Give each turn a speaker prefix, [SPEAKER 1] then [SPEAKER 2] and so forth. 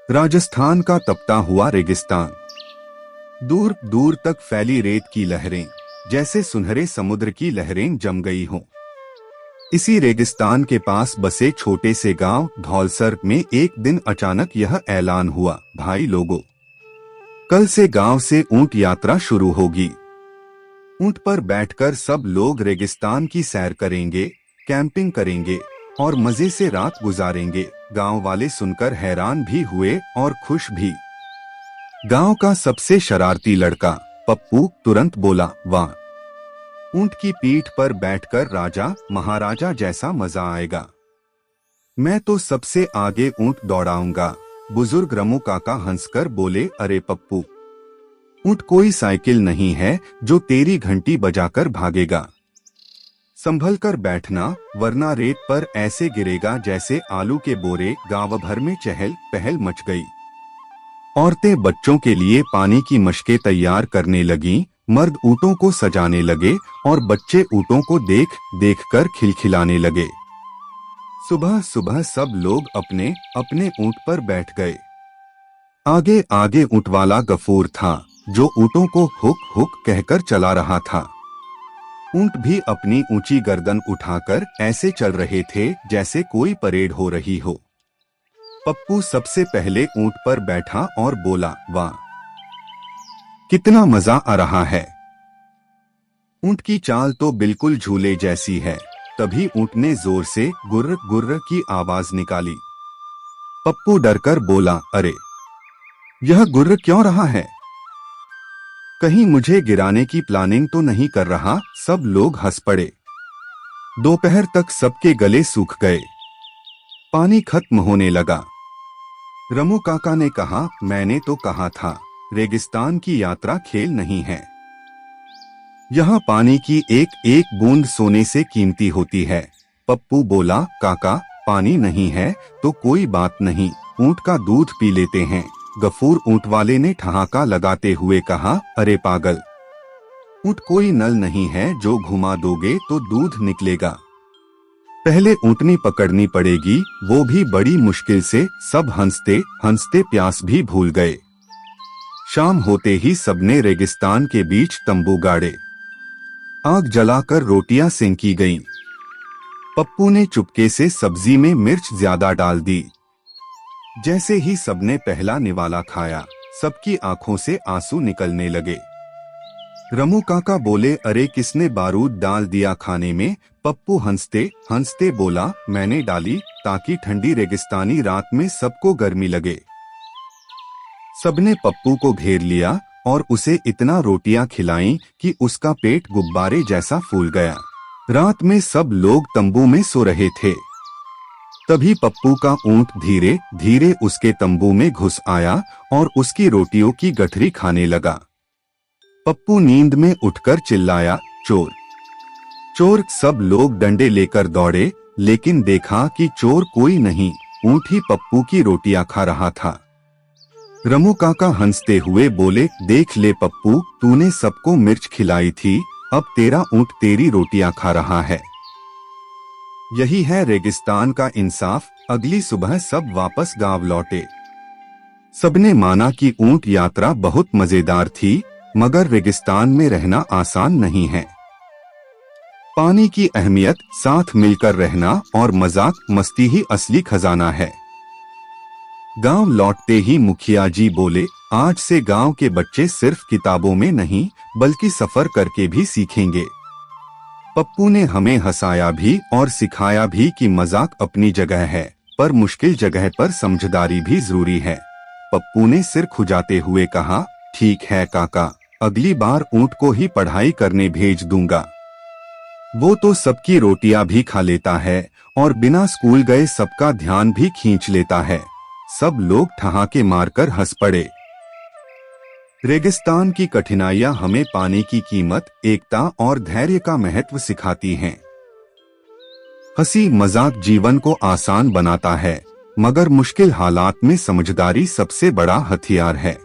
[SPEAKER 1] राजस्थान का तपता हुआ रेगिस्तान, दूर दूर तक फैली रेत की लहरें, जैसे सुनहरे समुद्र की लहरें जम गई हों। इसी रेगिस्तान के पास बसे छोटे से गांव धौलसर में एक दिन अचानक यह ऐलान हुआ, भाई लोगों, कल से गांव से ऊंट यात्रा शुरू होगी। ऊंट पर बैठकर सब लोग रेगिस्तान की सैर करेंगे, कैंपिंग करेंगे और मजे से रात गुजारेंगे। गांव वाले सुनकर हैरान भी हुए और खुश भी। गांव का सबसे शरारती लड़का पप्पू तुरंत बोला, वाह, ऊंट की पीठ पर बैठकर राजा महाराजा जैसा मजा आएगा। मैं तो सबसे आगे ऊंट दौड़ाऊंगा। बुजुर्ग रमू काका हंसकर बोले, अरे पप्पू, ऊंट कोई साइकिल नहीं है जो तेरी घंटी बजाकर भागेगा। संभल कर बैठना, वरना रेत पर ऐसे गिरेगा जैसे आलू के बोरे। गांव भर में चहल पहल मच गई। औरतें बच्चों के लिए पानी की मशकें तैयार करने लगीं, मर्द ऊँटों को सजाने लगे और बच्चे ऊँटों को देख देख कर खिलखिलाने लगे। सुबह सुबह सब लोग अपने अपने ऊँट पर बैठ गए। आगे आगे ऊँट वाला गफूर था, जो ऊँटों को हुक हुक कहकर चला रहा था। ऊँट भी अपनी ऊंची गर्दन उठाकर ऐसे चल रहे थे जैसे कोई परेड हो रही हो। पप्पू सबसे पहले ऊँट पर बैठा और बोला, वाह, कितना मजा आ रहा है। ऊँट की चाल तो बिल्कुल झूले जैसी है। तभी ऊँट ने जोर से गुर्र गुर्र की आवाज निकाली। पप्पू डरकर बोला, अरे, यह गुर्र क्यों रहा है? कहीं मुझे गिराने की प्लानिंग तो नहीं कर रहा? सब लोग हंस पड़े। दोपहर तक सबके गले सूख गए। पानी खत्म होने लगा। रमू काका ने कहा, मैंने तो कहा था, रेगिस्तान की यात्रा खेल नहीं है। यहाँ पानी की एक एक बूंद सोने से कीमती होती है। पप्पू बोला, काका, पानी नहीं है तो कोई बात नहीं, ऊँट का दूध पी लेते हैं। गफूर ऊँट वाले ने ठहाका लगाते हुए कहा, अरे पागल, ऊँट कोई नल नहीं है जो घुमा दोगे तो दूध निकलेगा। पहले ऊँटनी पकड़नी पड़ेगी, वो भी बड़ी मुश्किल से। सब हंसते हंसते प्यास भी भूल गए। शाम होते ही सबने रेगिस्तान के बीच तंबू गाड़े। आग जलाकर रोटियां सेंकी गईं। पप्पू ने चुपके से सब्जी में मिर्च ज्यादा डाल दी। जैसे ही सबने पहला निवाला खाया, सबकी आंखों से आंसू निकलने लगे। रमू काका बोले, अरे किसने बारूद डाल दिया खाने में? पप्पू हंसते हंसते बोला, मैंने डाली ताकि ठंडी रेगिस्तानी रात में सबको गर्मी लगे। सबने पप्पू को घेर लिया और उसे इतना रोटियां खिलाईं कि उसका पेट गुब्बारे जैसा फूल गया। रात में सब लोग तंबू में सो रहे थे। तभी पप्पू का ऊँट धीरे धीरे उसके तंबू में घुस आया और उसकी रोटियों की गठरी खाने लगा। पप्पू नींद में उठकर चिल्लाया, चोर, चोर। सब लोग डंडे लेकर दौड़े, लेकिन देखा कि चोर कोई नहीं, ऊँट ही पप्पू की रोटियां खा रहा था। रमू काका हंसते हुए बोले, देख ले पप्पू, तूने सबको मिर्च खिलाई थी, अब तेरा ऊँट तेरी रोटियां खा रहा है। यही है रेगिस्तान का इंसाफ। अगली सुबह सब वापस गांव लौटे। सबने माना कि ऊंट यात्रा बहुत मजेदार थी, मगर रेगिस्तान में रहना आसान नहीं है। पानी की अहमियत, साथ मिलकर रहना और मजाक मस्ती ही असली खजाना है। गांव लौटते ही मुखिया जी बोले, आज से गांव के बच्चे सिर्फ किताबों में नहीं बल्कि सफर करके भी सीखेंगे। पप्पू ने हमें हंसाया भी और सिखाया भी कि मजाक अपनी जगह है, पर मुश्किल जगह पर समझदारी भी जरूरी है। पप्पू ने सिर खुजाते हुए कहा, ठीक है काका, अगली बार ऊँट को ही पढ़ाई करने भेज दूंगा। वो तो सबकी रोटियां भी खा लेता है और बिना स्कूल गए सबका ध्यान भी खींच लेता है। सब लोग ठहाके मारकर हंस पड़े। रेगिस्तान की कठिनाइयां हमें पानी की कीमत, एकता और धैर्य का महत्व सिखाती हैं। हंसी मजाक जीवन को आसान बनाता है, मगर मुश्किल हालात में समझदारी सबसे बड़ा हथियार है।